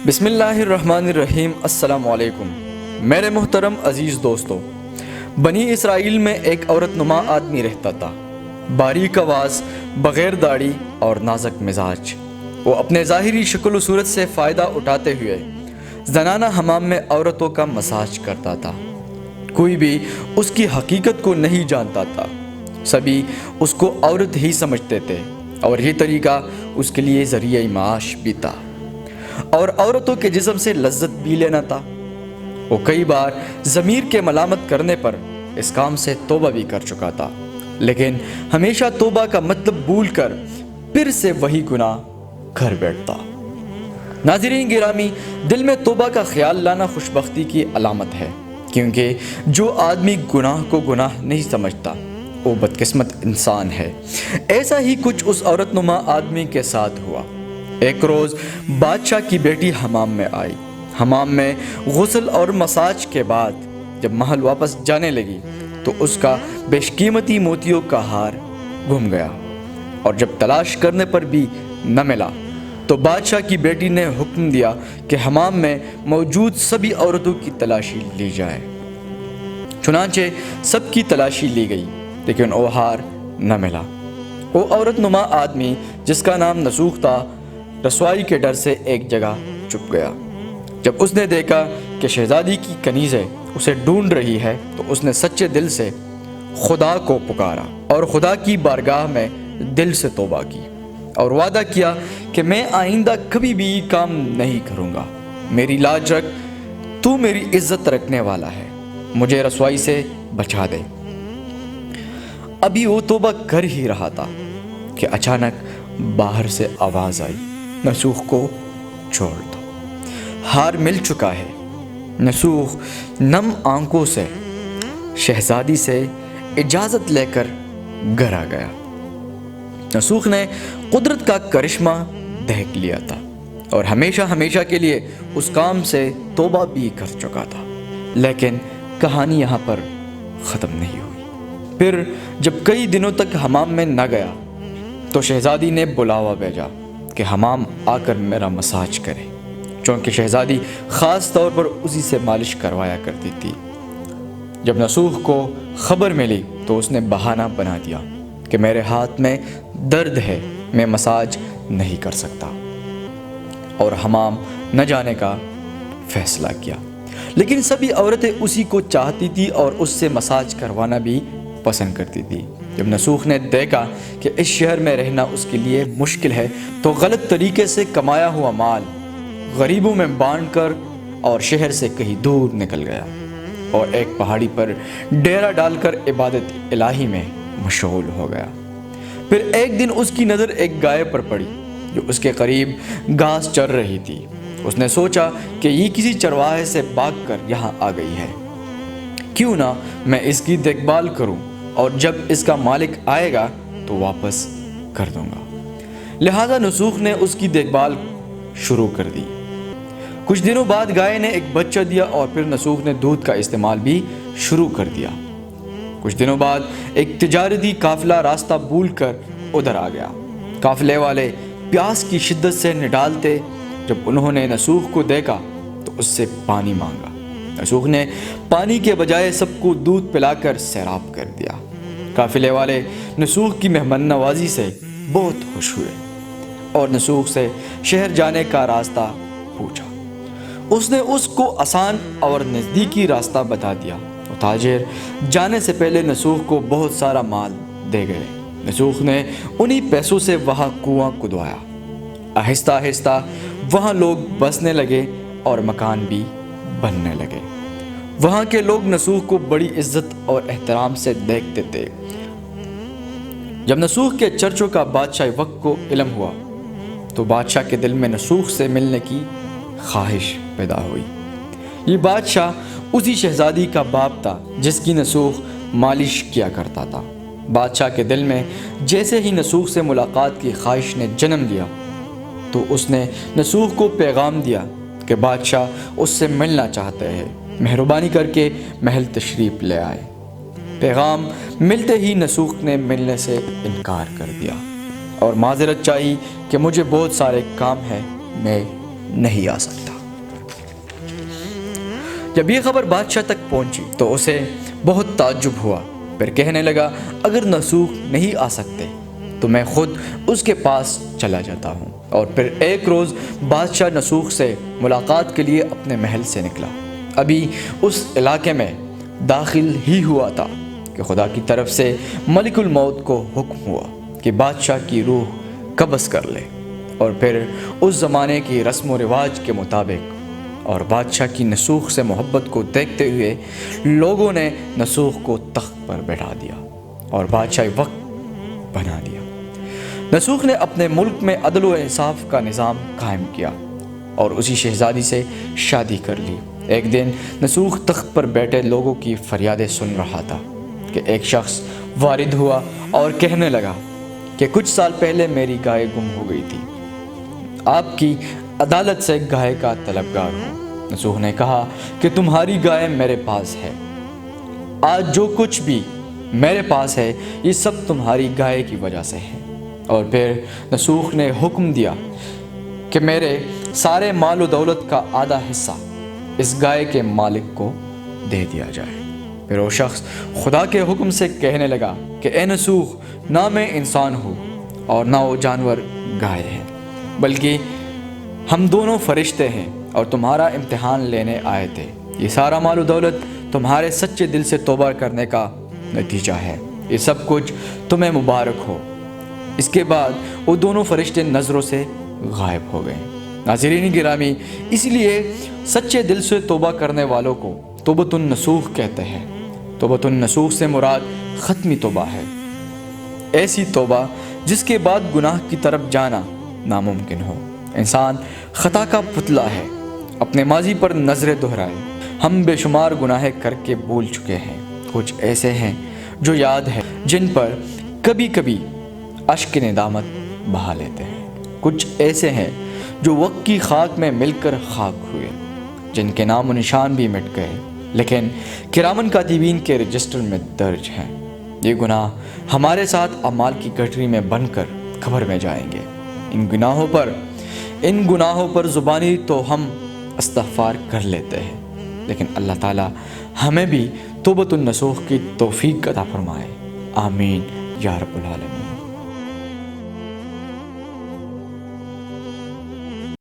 بسم اللہ الرحمن الرحیم۔ السلام علیکم میرے محترم عزیز دوستو، بنی اسرائیل میں ایک عورت نما آدمی رہتا تھا، باریک آواز، بغیر داڑھی اور نازک مزاج۔ وہ اپنے ظاہری شکل و صورت سے فائدہ اٹھاتے ہوئے زنانہ حمام میں عورتوں کا مساج کرتا تھا۔ کوئی بھی اس کی حقیقت کو نہیں جانتا تھا، سبھی اس کو عورت ہی سمجھتے تھے اور یہ طریقہ اس کے لیے ذریعہ معاش بھی تھا اور عورتوں کے جسم سے لذت بھی لینا تھا۔ وہ کئی بار ضمیر کے ملامت کرنے پر اس کام سے توبہ بھی کر چکا تھا، لیکن ہمیشہ توبہ کا مطلب بھول کر پھر سے وہی گناہ کر بیٹھتا۔ ناظرین گرامی، دل میں توبہ کا خیال لانا خوشبختی کی علامت ہے، کیونکہ جو آدمی گناہ کو گناہ نہیں سمجھتا وہ بدقسمت انسان ہے۔ ایسا ہی کچھ اس عورت نما آدمی کے ساتھ ہوا۔ ایک روز بادشاہ کی بیٹی حمام میں آئی۔ حمام میں غسل اور مساج کے بعد جب محل واپس جانے لگی تو اس کا بیش قیمتی موتیوں کا ہار گم گیا، اور جب تلاش کرنے پر بھی نہ ملا تو بادشاہ کی بیٹی نے حکم دیا کہ حمام میں موجود سبھی عورتوں کی تلاشی لی جائے۔ چنانچہ سب کی تلاشی لی گئی، لیکن وہ ہار نہ ملا۔ وہ عورت نما آدمی جس کا نام نسوخ تھا، رسوائی کے ڈر سے ایک جگہ چھپ گیا۔ جب اس نے دیکھا کہ شہزادی کی کنیزیں اسے ڈھونڈ رہی ہے تو اس نے سچے دل سے خدا کو پکارا اور خدا کی بارگاہ میں دل سے توبہ کی اور وعدہ کیا کہ میں آئندہ کبھی بھی یہ کام نہیں کروں گا۔ میری لاج رکھ، تو میری عزت رکھنے والا ہے، مجھے رسوائی سے بچا دے۔ ابھی وہ توبہ کر ہی رہا تھا کہ اچانک باہر سے آواز آئی، نسوخ کو چھوڑ دو، ہار مل چکا ہے۔ نسوخ نم آنکھوں سے شہزادی سے اجازت لے کر گھر آ گیا۔ نسوخ نے قدرت کا کرشمہ دیکھ لیا تھا اور ہمیشہ کے لیے اس کام سے توبہ بھی کر چکا تھا، لیکن کہانی یہاں پر ختم نہیں ہوئی۔ پھر جب کئی دنوں تک حمام میں نہ گیا تو شہزادی نے بلاوا بھیجا کہ حمام آ کر میرا مساج کرے، چونکہ شہزادی خاص طور پر اسی سے مالش کروایا کرتی تھی۔ جب نسوخ کو خبر ملی تو اس نے بہانہ بنا دیا کہ میرے ہاتھ میں درد ہے، میں مساج نہیں کر سکتا، اور حمام نہ جانے کا فیصلہ کیا۔ لیکن سبھی عورتیں اسی کو چاہتی تھی اور اس سے مساج کروانا بھی پسند کرتی تھی۔ جب نسوخ نے دیکھا کہ اس شہر میں رہنا اس کے لیے مشکل ہے تو غلط طریقے سے کمایا ہوا مال غریبوں میں بانٹ کر اور شہر سے کہیں دور نکل گیا اور ایک پہاڑی پر ڈیرا ڈال کر عبادت الہی میں مشغول ہو گیا۔ پھر ایک دن اس کی نظر ایک گائے پر پڑی جو اس کے قریب گھاس چر رہی تھی۔ اس نے سوچا کہ یہ کسی چرواہے سے بھاگ کر یہاں آ گئی ہے، کیوں نہ میں اس کی دیکھ بھال کروں اور جب اس کا مالک آئے گا تو واپس کر دوں گا۔ لہذا نسوخ نے اس کی دیکھ بھال شروع کر دی۔ کچھ دنوں بعد گائے نے ایک بچہ دیا اور پھر نسوخ نے دودھ کا استعمال بھی شروع کر دیا۔ کچھ دنوں بعد ایک تجارتی قافلہ راستہ بھول کر ادھر آ گیا۔ قافلے والے پیاس کی شدت سے نڈالتے، جب انہوں نے نسوخ کو دیکھا تو اس سے پانی مانگا۔ نسوخ نے پانی کے بجائے سب کو دودھ پلا کر سیراب کر دیا۔ قافلے والے نسوخ کی مہمان نوازی سے بہت خوش ہوئے اور نسوخ سے شہر جانے کا راستہ پوچھا۔ اس نے اس کو آسان اور نزدیکی راستہ بتا دیا۔ وہ تاجر جانے سے پہلے نسوخ کو بہت سارا مال دے گئے۔ نسوخ نے انہی پیسوں سے وہاں کنواں کھدوایا۔ آہستہ آہستہ وہاں لوگ بسنے لگے اور مکان بھی بننے لگے۔ وہاں کے لوگ نسوخ کو بڑی عزت اور احترام سے دیکھتے تھے۔ جب نسوخ کے چرچوں کا بادشاہ وقت کو علم ہوا تو بادشاہ کے دل میں نسوخ سے ملنے کی خواہش پیدا ہوئی۔ یہ بادشاہ اسی شہزادی کا باپ تھا جس کی نسوخ مالش کیا کرتا تھا۔ بادشاہ کے دل میں جیسے ہی نسوخ سے ملاقات کی خواہش نے جنم لیا تو اس نے نسوخ کو پیغام دیا کہ بادشاہ اس سے ملنا چاہتے ہیں، مہربانی کر کے محل تشریف لے آئے۔ پیغام ملتے ہی نسوخ نے ملنے سے انکار کر دیا اور معذرت چاہی کہ مجھے بہت سارے کام ہیں، میں نہیں آ سکتا۔ جب یہ خبر بادشاہ تک پہنچی تو اسے بہت تعجب ہوا، پھر کہنے لگا اگر نسوخ نہیں آ سکتے تو میں خود اس کے پاس چلا جاتا ہوں۔ اور پھر ایک روز بادشاہ نسوخ سے ملاقات کے لیے اپنے محل سے نکلا۔ ابھی اس علاقے میں داخل ہی ہوا تھا کہ خدا کی طرف سے ملک الموت کو حکم ہوا کہ بادشاہ کی روح قبض کر لے، اور پھر اس زمانے کی رسم و رواج کے مطابق اور بادشاہ کی نسوخ سے محبت کو دیکھتے ہوئے لوگوں نے نسوخ کو تخت پر بیٹھا دیا اور بادشاہ وقت بنا دیا۔ نسوخ نے اپنے ملک میں عدل و انصاف کا نظام قائم کیا اور اسی شہزادی سے شادی کر لی۔ ایک دن نسوخ تخت پر بیٹھے لوگوں کی فریادیں سن رہا تھا کہ ایک شخص وارد ہوا اور کہنے لگا کہ کچھ سال پہلے میری گائے گم ہو گئی تھی، آپ کی عدالت سے گائے کا طلبگار ہوں۔ نسوخ نے کہا کہ تمہاری گائے میرے پاس ہے، آج جو کچھ بھی میرے پاس ہے یہ سب تمہاری گائے کی وجہ سے ہے۔ اور پھر نسوخ نے حکم دیا کہ میرے سارے مال و دولت کا آدھا حصہ اس گائے کے مالک کو دے دیا جائے۔ پھر وہ شخص خدا کے حکم سے کہنے لگا کہ اے نسوخ، نہ میں انسان ہوں اور نہ وہ جانور گائے ہے، بلکہ ہم دونوں فرشتے ہیں اور تمہارا امتحان لینے آئے تھے۔ یہ سارا مال و دولت تمہارے سچے دل سے توبہ کرنے کا نتیجہ ہے، یہ سب کچھ تمہیں مبارک ہو۔ اس کے بعد وہ دونوں فرشتے نظروں سے غائب ہو گئے۔ ناظرین گرامی، اس لیے سچے دل سے توبہ کرنے والوں کو توبۃ النسوخ کہتے ہیں۔ توبۃ النسوخ سے مراد ختمی توبہ ہے، ایسی توبہ جس کے بعد گناہ کی طرف جانا ناممکن ہو۔ انسان خطا کا پتلا ہے، اپنے ماضی پر نظریں دہرائے۔ ہم بے شمار گناہ کر کے بھول چکے ہیں، کچھ ایسے ہیں جو یاد ہے، جن پر کبھی کبھی اشک ندامت بہا لیتے ہیں، کچھ ایسے ہیں جو وقت کی خاک میں مل کر خاک ہوئے، جن کے نام و نشان بھی مٹ گئے لیکن کرامن کاتبین کے رجسٹر میں درج ہیں۔ یہ گناہ ہمارے ساتھ اعمال کی گٹری میں بن کر قبر میں جائیں گے۔ ان گناہوں پر زبانی تو ہم استغفار کر لیتے ہیں، لیکن اللہ تعالی ہمیں بھی توبۃ النسوخ کی توفیق عطا فرمائے۔ آمین یا رب العالمین۔